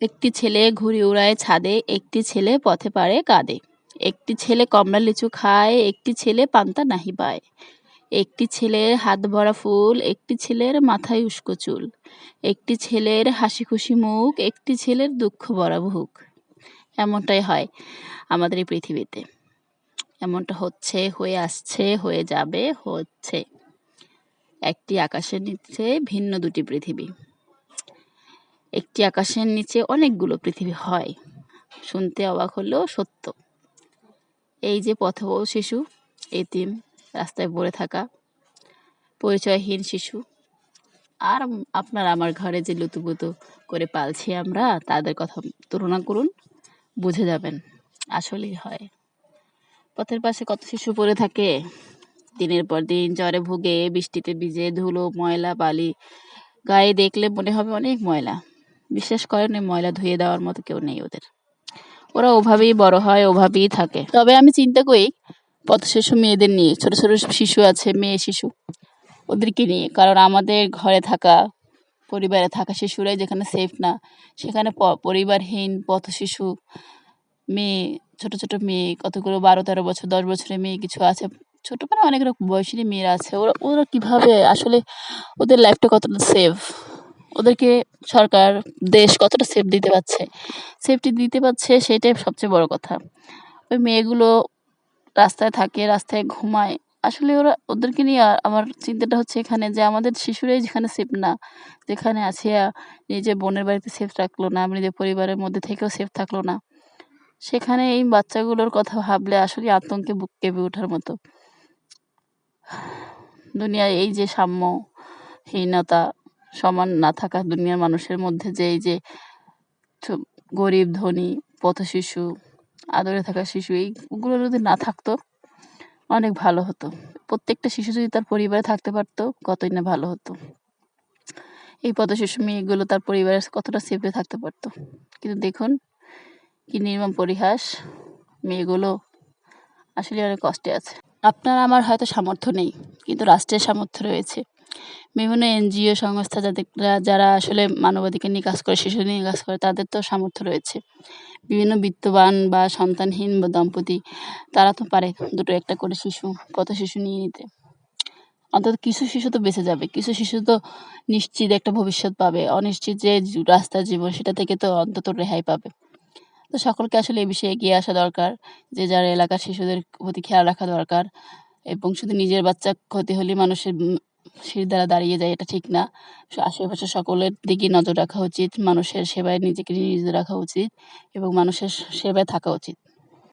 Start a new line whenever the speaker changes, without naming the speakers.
একটি ছেলে ঘুড়ি উড়ায় ছাদে, একটি ছেলে পথে পারে কাঁদে। একটি ছেলে কমলা লিচু খায়, একটি ছেলে পান্তা নাহি পায়। একটি ছেলের হাত ভরা ফুল, একটি ছেলের মাথায় উস্কো চুল। একটি ছেলের হাসি খুশি মুখ, একটি ছেলের দুঃখ ভরা বুক। এমনটাই হয় আমাদের এই পৃথিবীতে। এমনটা হচ্ছে, হয়ে আসছে, হয়ে যাবে, হচ্ছে। একটি আকাশের নিচে ভিন্ন দুটি পৃথিবী। একটি আকাশের নিচে অনেকগুলো পৃথিবী হয়। শুনতে অবাক হলেও সত্য। এই যে পথবহ শিশু, এতিম, রাস্তায় পড়ে থাকা পরিচয়হীন শিশু, আর আপনার আমার ঘরে যে লুতুপুতু করে পালছি আমরা, তাদের কথা তুলনা করুন, বুঝে যাবেন আসলেই হয়। পথের পাশে কত শিশু পড়ে থাকে, দিনের পর দিন জ্বরে ভুগে, বৃষ্টিতে ভিজে, ধুলো ময়লা বালি গায়ে দেখলে মনে হবে অনেক ময়লা। বিশ্বাস করেন, এই ময়লা ধুয়ে দেওয়ার মতো কেউ নেই ওদের। ওরা ওভাবেই বড় হয়, ওভাবেই থাকে। তবে আমি চিন্তা করি পথ শিশু মেয়েদের নিয়ে, ছোট ছোট শিশু আছে, মেয়ে শিশু, ওদেরকে নিয়ে। কারণ আমাদের ঘরে থাকা, পরিবারে থাকা শিশুরাই যেখানে সেফ না, সেখানে পরিবারহীন পথ শিশু, মেয়ে, ছোট ছোট মেয়ে, কতগুলো 12-13 বছর, 10 বছরের মেয়ে কিছু আছে, ছোট মানে অনেক রকম বয়সী মেয়েরা আছে। ওরা ওরা কিভাবে আসলে, ওদের লাইফটা কতটা সেফ, ওদেরকে সরকার, দেশ কতটা সেফ দিতে পারছে, সেফটি দিতে পারছে, সেটাই সবচেয়ে বড় কথা। ওই মেয়েগুলো রাস্তায় থাকে, রাস্তায় ঘুমায়। আসলে ওদেরকে নিয়ে আমার চিন্তাটা হচ্ছে এখানে, যে আমাদের শিশুরাই যেখানে সেফ না, যেখানে আছে নিজের বোনের বাড়িতে সেফ রাখলো না, নিজের পরিবারের মধ্যে থেকেও সেফ থাকলো না, সেখানে এই বাচ্চাগুলোর কথা ভাবলে আসলে আতঙ্কে বুক কেঁপে ওঠার মতো। দুনিয়ায় এই যে সাম্যহীনতা, সমান না থাকা দুনিয়ার মানুষের মধ্যে, যে এই যে গরিব ধনী, পথ শিশু, আদরে থাকা শিশু, এইগুলো যদি না থাকতো অনেক ভালো হতো। প্রত্যেকটা শিশু যদি তার পরিবারে থাকতে পারতো, কতই না ভালো হতো। এই পথ শিশু মেয়েগুলো তার পরিবারের কতটা সেফে থাকতে পারতো। কিন্তু দেখুন কি নির্মম পরিহাস, মেয়েগুলো আসলে অনেক কষ্টে আছে। আপনার আমার হয়তো সামর্থ্য নেই, কিন্তু রাষ্ট্রের সামর্থ্য রয়েছে। বিভিন্ন এনজিও সংস্থা যারা আসলে মানবাধিকার নিয়ে কাজ করে, শিশু নিয়ে কাজ করে, তাদের তো সামর্থ্য রয়েছে। বিভিন্ন বিত্তবান বা সন্তানহীন বা দম্পতি, তারা তো পারে দুটো একটা করে পথ শিশু নিয়ে নিতে। অন্তত কিছু শিশু তো বেঁচে যাবে, কিছু শিশু তো নিশ্চিত একটা ভবিষ্যৎ পাবে। অনিশ্চিত যে রাস্তার জীবন, সেটা থেকে তো অন্তত রেহাই পাবে। তো সকলকে আসলে এ বিষয়ে এগিয়ে আসা দরকার, যে যার এলাকার শিশুদের প্রতি খেয়াল রাখা দরকার। এবং শুধু নিজের বাচ্চা ক্ষতি হলে মানুষের শির দ্বারা দাঁড়িয়ে যায়, এটা ঠিক না। আশেপাশে সকলের দিকে নজর রাখা উচিত, মানুষের সেবায় নিজেকে নিয়োজিত রাখা উচিত এবং মানুষের সেবায় থাকা উচিত।